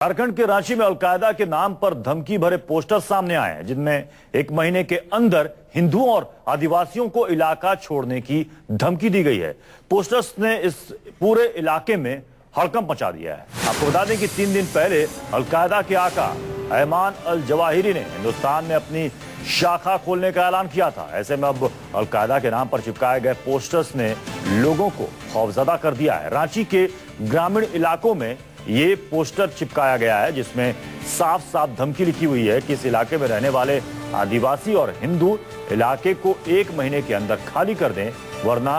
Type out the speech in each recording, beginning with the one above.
झारखंड के रांची में अलकायदा के नाम पर धमकी भरे पोस्टर सामने आए हैं, जिनमें 1 महीने के अंदर हिंदुओं और आदिवासियों को इलाका छोड़ने की धमकी दी गई है। पोस्टर्स ने इस पूरे इलाके में हड़कंप मचा दिया है। आपको बता दें कि 3 दिन पहले अलकायदा के आका अयमान अल जवाहिरी ने हिंदुस्तान में अपनी शाखा खोलने का ऐलान किया था। ऐसे में अब अलकायदा के नाम पर चिपकाए गए पोस्टर्स ने लोगों को खौफजदा कर दिया है। रांची के ग्रामीण इलाकों में ये पोस्टर चिपकाया गया है, जिसमें साफ साफ धमकी लिखी हुई है कि इस इलाके में रहने वाले आदिवासी और हिंदू इलाके को 1 महीने के अंदर खाली कर दें, वरना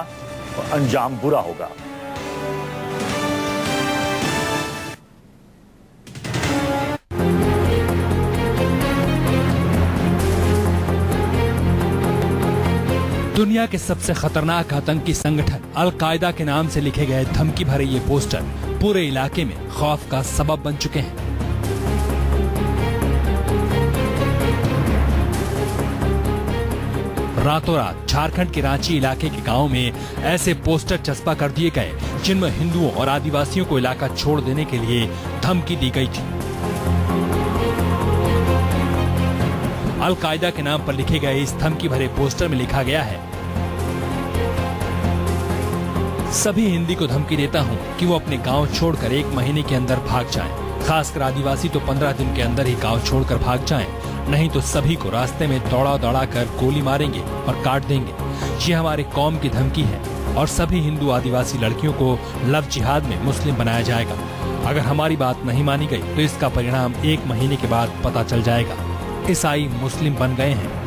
अंजाम बुरा होगा। दुनिया के सबसे खतरनाक आतंकी संगठन अल-कायदा के नाम से लिखे गए धमकी भरे ये पोस्टर पूरे इलाके में खौफ का सबब बन चुके हैं। रातों रात झारखंड के रांची इलाके के गांव में ऐसे पोस्टर चस्पा कर दिए गए, जिनमें हिंदुओं और आदिवासियों को इलाका छोड़ देने के लिए धमकी दी गई थी। अल-कायदा के नाम पर लिखे गए इस धमकी भरे पोस्टर में लिखा गया है, सभी हिंदी को धमकी देता हूं कि वो अपने गांव छोड़कर 1 महीने के अंदर भाग जाएं। खासकर आदिवासी तो 15 दिन के अंदर ही गांव छोड़कर भाग जाएं, नहीं तो सभी को रास्ते में दौड़ा दौड़ा कर गोली मारेंगे और काट देंगे। ये हमारे कौम की धमकी है और सभी हिंदू आदिवासी लड़कियों को लव जिहाद में मुस्लिम बनाया जाएगा। अगर हमारी बात नहीं मानी गई तो इसका परिणाम 1 महीने के बाद पता चल जाएगा। ईसाई मुस्लिम बन गए हैं।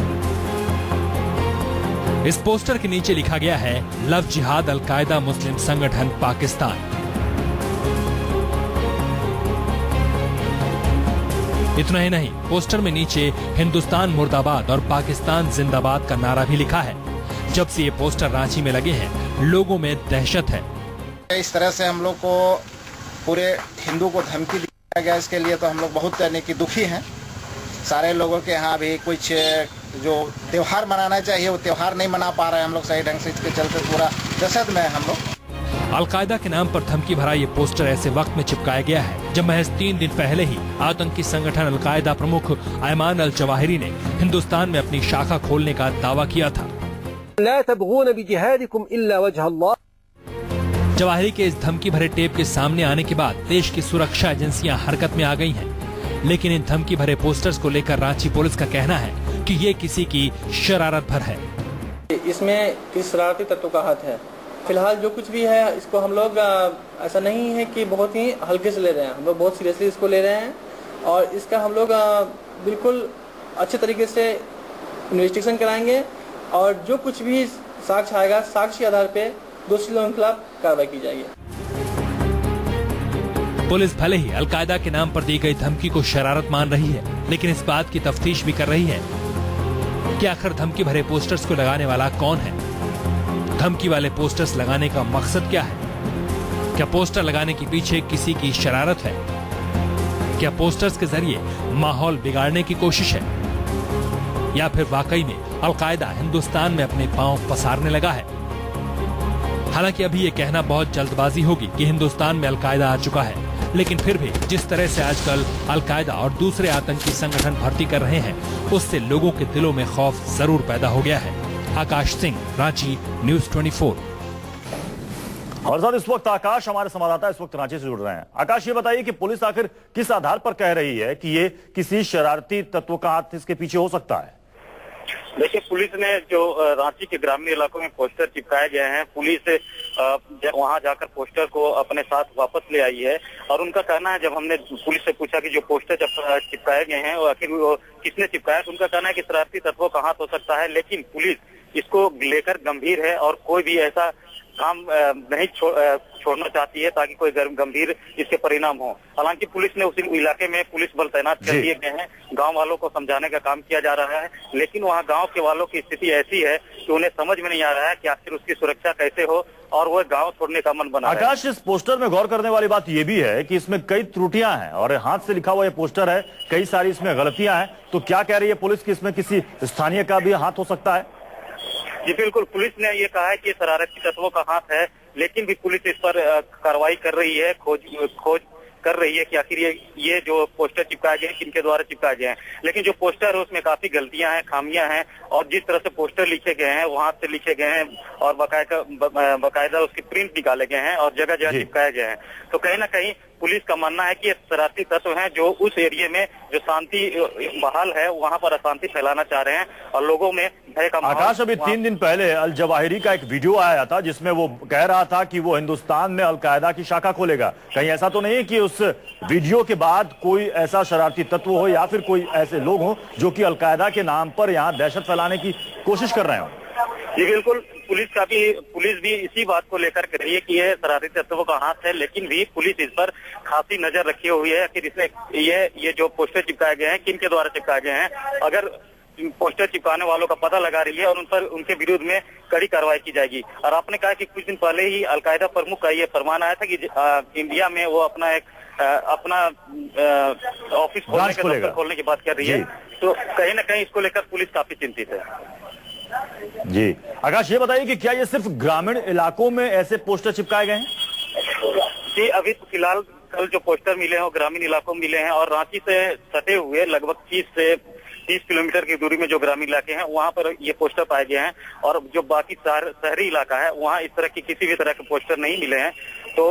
इस पोस्टर के नीचे लिखा गया है, लव जिहाद अल-कायदा मुस्लिम संगठन पाकिस्तान। इतना ही नहीं, पोस्टर में नीचे हिंदुस्तान मुर्दाबाद और पाकिस्तान जिंदाबाद का नारा भी लिखा है। जब से ये पोस्टर रांची में लगे हैं, लोगों में दहशत है। इस तरह से हम लोग को पूरे हिंदू को धमकी दिया गया, इसके लिए तो हम लोग बहुत यानी कि दुखी हैं। सारे लोगों के यहाँ भी कुछ जो त्योहार मनाना चाहिए वो त्योहार नहीं मना पा रहे हैं हम लोग सही ढंग से। इसके चलते पूरा दहशत में है हम लोग। अल-कायदा के नाम पर धमकी भरा ये पोस्टर ऐसे वक्त में चिपकाया गया है जब महज 3 दिन पहले ही आतंकी संगठन अल-कायदा प्रमुख अयमान अल जवाहिरी ने हिंदुस्तान में अपनी शाखा खोलने का दावा किया था। जवाहिरी के इस धमकी भरे टेप के सामने आने के बाद देश की सुरक्षा एजेंसियां हरकत में आ गई हैं। लेकिन इन धमकी भरे पोस्टर्स को लेकर रांची पुलिस का कहना है कि ये किसी की शरारत भर है। इसमें किस शरारती तत्व का हाथ है। फिलहाल जो कुछ भी है इसको हम लोग ऐसा नहीं है कि बहुत ही हल्के से ले रहे हैं, हम लोग बहुत सीरियसली इसको ले रहे हैं और इसका हम लोग बिल्कुल अच्छे तरीके से इन्वेस्टिगेशन कराएंगे और जो कुछ भी साक्ष्य आएगा, साक्ष्य के आधार पे दोषी लोगों के खिलाफ कार्रवाई की जाएगी। पुलिस भले ही अल-कायदा के नाम पर दी गई धमकी को शरारत मान रही है, लेकिन इस बात की तफ्तीश भी कर रही है कि आखिर धमकी भरे पोस्टर्स को लगाने वाला कौन है। धमकी वाले पोस्टर्स लगाने का मकसद क्या है? क्या पोस्टर लगाने के पीछे किसी की शरारत है? क्या पोस्टर्स के जरिए माहौल बिगाड़ने की कोशिश है, या फिर वाकई में अल-कायदा हिंदुस्तान में अपने पांव पसारने लगा है? हालांकि अभी ये कहना बहुत जल्दबाजी होगी कि हिंदुस्तान में अल-कायदा आ चुका है, लेकिन फिर भी जिस तरह से आजकल अल-कायदा और दूसरे आतंकी संगठन भर्ती कर रहे हैं, उससे लोगों के दिलों में खौफ जरूर पैदा हो गया है। आकाश सिंह, रांची, न्यूज़ 24। और साथ इस वक्त आकाश हमारे संवाददाता इस वक्त रांची से जुड़ रहे हैं। आकाश, ये बताइए कि पुलिस आखिर किस आधार पर कह रही है कि ये किसी शरारती तत्व का हाथ इसके पीछे हो सकता है? देखिए, पुलिस ने जो रांची के ग्रामीण इलाकों में पोस्टर चिपकाए गए हैं, पुलिस वहां जाकर पोस्टर को अपने साथ वापस ले आई है और उनका कहना है, जब हमने पुलिस से पूछा कि जो पोस्टर चिपकाए गए हैं वो आखिर वो किसने चिपकाया, तो उनका कहना है कि शरारती तत्वों का हाथ हो सकता है, लेकिन पुलिस इसको लेकर गंभीर है और कोई भी ऐसा काम नहीं छोड़ना चाहती है ताकि कोई गंभीर इसके परिणाम हो। हालांकि पुलिस ने उसी इलाके में पुलिस बल तैनात कर दिए गए हैं, गांव वालों को समझाने का काम किया जा रहा है, लेकिन वहां गांव के वालों की स्थिति ऐसी है कि उन्हें समझ में नहीं आ रहा है कि आखिर उसकी सुरक्षा कैसे हो और वो गांव छोड़ने का मन बना है। आकाश, इस पोस्टर में गौर करने वाली बात यह भी है कि इसमें कई त्रुटियां हैं और हाथ से लिखा हुआ ये पोस्टर है, कई सारी इसमें गलतियां हैं। तो क्या कह रही है पुलिस कि इसमें किसी स्थानीय का भी हाथ हो सकता है? जी बिल्कुल, पुलिस ने ये कहा है कि शरारती तत्वों का हाथ है, लेकिन भी पुलिस इस पर कार्रवाई कर रही है, खोज कर रही है कि आखिर ये जो पोस्टर चिपकाए गए हैं किनके द्वारा चिपकाए गए हैं। लेकिन जो पोस्टर है उसमें काफी गलतियां हैं, खामियां हैं, और जिस तरह से पोस्टर लिखे गए हैं वो हाथ से लिखे गए हैं और बकायदा उसके प्रिंट निकाले गए हैं और जगह जगह चिपकाए गए हैं। तो कहीं ना कहीं पुलिस का मानना है कि ये शरारती तत्व हैं जो उस एरिया में जो शांति बहाल है वहां पर अशांति फैलाना चाह रहे हैं और लोगों में भय का माहौल। आकाश, अभी 3 दिन पहले अल जवाहिरी का एक वीडियो आया था जिसमें वो कह रहा था कि वो हिंदुस्तान में अलकायदा की शाखा खोलेगा। कहीं ऐसा तो नहीं है कि उस वीडियो के बाद कोई ऐसा शरारती तत्व हो या फिर कोई ऐसे लोग हो जो कि अलकायदा के नाम पर यहाँ दहशत फैलाने की कोशिश कर रहे हो? जी बिल्कुल, पुलिस भी इसी बात को लेकर कर रही है कि यह शरारती तत्वों का हाथ है, लेकिन भी पुलिस इस पर खासी नजर रखी हुई है कि इसमें ये जो पोस्टर चिपकाए गए हैं किन के द्वारा चिपकाए गए हैं। अगर पोस्टर चिपकाने वालों का पता लगा रही है और उन पर उनके विरुद्ध में कड़ी कार्रवाई की जाएगी। और आपने कहा कि कुछ दिन पहले ही अलकायदा प्रमुख का ये फरमान आया था कि इंडिया में वो अपना ऑफिस खोलने की बात कर रही है। तो कहीं ना कहीं इसको लेकर पुलिस काफी चिंतित है। जी आकाश, ये बताइए कि क्या ये सिर्फ ग्रामीण इलाकों में ऐसे पोस्टर चिपकाए गए हैं? जी अभी फिलहाल कल जो पोस्टर मिले हैं वो ग्रामीण इलाकों में मिले हैं और रांची से सटे हुए लगभग 30 से 30 किलोमीटर की दूरी में जो ग्रामीण इलाके हैं वहां पर ये पोस्टर पाए गए हैं। और जो बाकी शहरी इलाका है वहां इस तरह की किसी भी तरह के पोस्टर नहीं मिले हैं। तो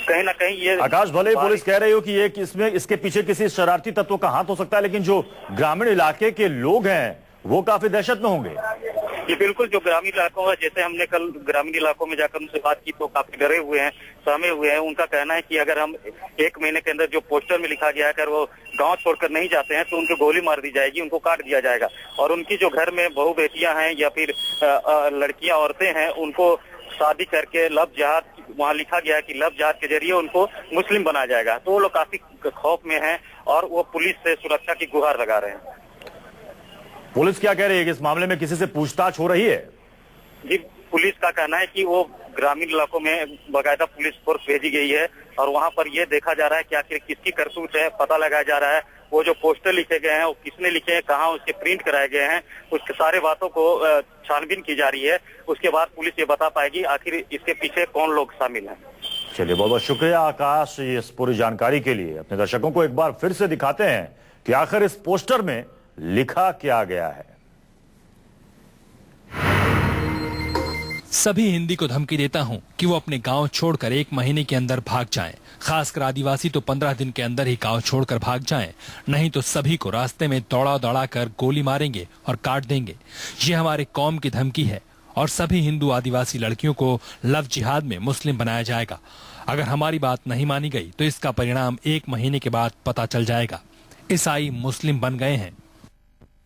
कहीं ना कहीं ये आकाश, भले ही पुलिस कह रही हो कि ये इसमें इसके पीछे किसी शरारती तत्व का हाथ हो सकता है, लेकिन जो ग्रामीण इलाके के लोग हैं वो काफी दहशत में होंगे। ये बिल्कुल, जो ग्रामीण इलाकों है, जैसे हमने कल ग्रामीण इलाकों में जाकर उनसे बात की तो काफी डरे हुए हैं, सहमे हुए हैं। उनका कहना है कि अगर हम 1 महीने के अंदर जो पोस्टर में लिखा गया है अगर वो गांव छोड़कर नहीं जाते हैं तो उनको गोली मार दी जाएगी, उनको काट दिया जाएगा। और उनकी जो घर में बहू बेटियां हैं या फिर लड़कियां औरतें हैं उनको शादी करके लव जहाज, वहाँ लिखा गया है कि लव जहाज के जरिए उनको मुस्लिम बनाया जाएगा। तो वो लोग काफी खौफ में हैं और वो पुलिस से सुरक्षा की गुहार लगा रहे हैं। पुलिस क्या कह रही है कि इस मामले में किसी से पूछताछ हो रही है? जी पुलिस का कहना है कि वो ग्रामीण इलाकों में बाकायदा पुलिस फोर्स भेजी गई है और वहां पर ये देखा जा रहा है कि आखिर किसकी करतूत है, पता लगाया जा रहा है। वो जो पोस्टर लिखे गए हैं वो किसने लिखे हैं, कहाँ उसके प्रिंट कराए गए हैं, उसके सारे बातों को छानबीन की जा रही है। उसके बाद पुलिस ये बता पाएगी आखिर इसके पीछे कौन लोग शामिल हैं। चलिए, बहुत बहुत शुक्रिया आकाश इस पूरी जानकारी के लिए। अपने दर्शकों को एक बार फिर से दिखाते हैं कि आखिर इस पोस्टर में लिखा क्या गया है। सभी हिंदी को धमकी देता हूं कि वो अपने गांव छोड़कर 1 महीने के अंदर भाग जाएं। खासकर आदिवासी तो 15 दिन के अंदर ही गांव छोड़कर भाग जाएं, नहीं तो सभी को रास्ते में दौड़ा कर गोली मारेंगे और काट देंगे। ये हमारे कौम की धमकी है और सभी हिंदू आदिवासी लड़कियों को लव जिहाद में मुस्लिम बनाया जाएगा। अगर हमारी बात नहीं मानी गई तो इसका परिणाम 1 महीने के बाद पता चल जाएगा। ईसाई मुस्लिम बन गए हैं।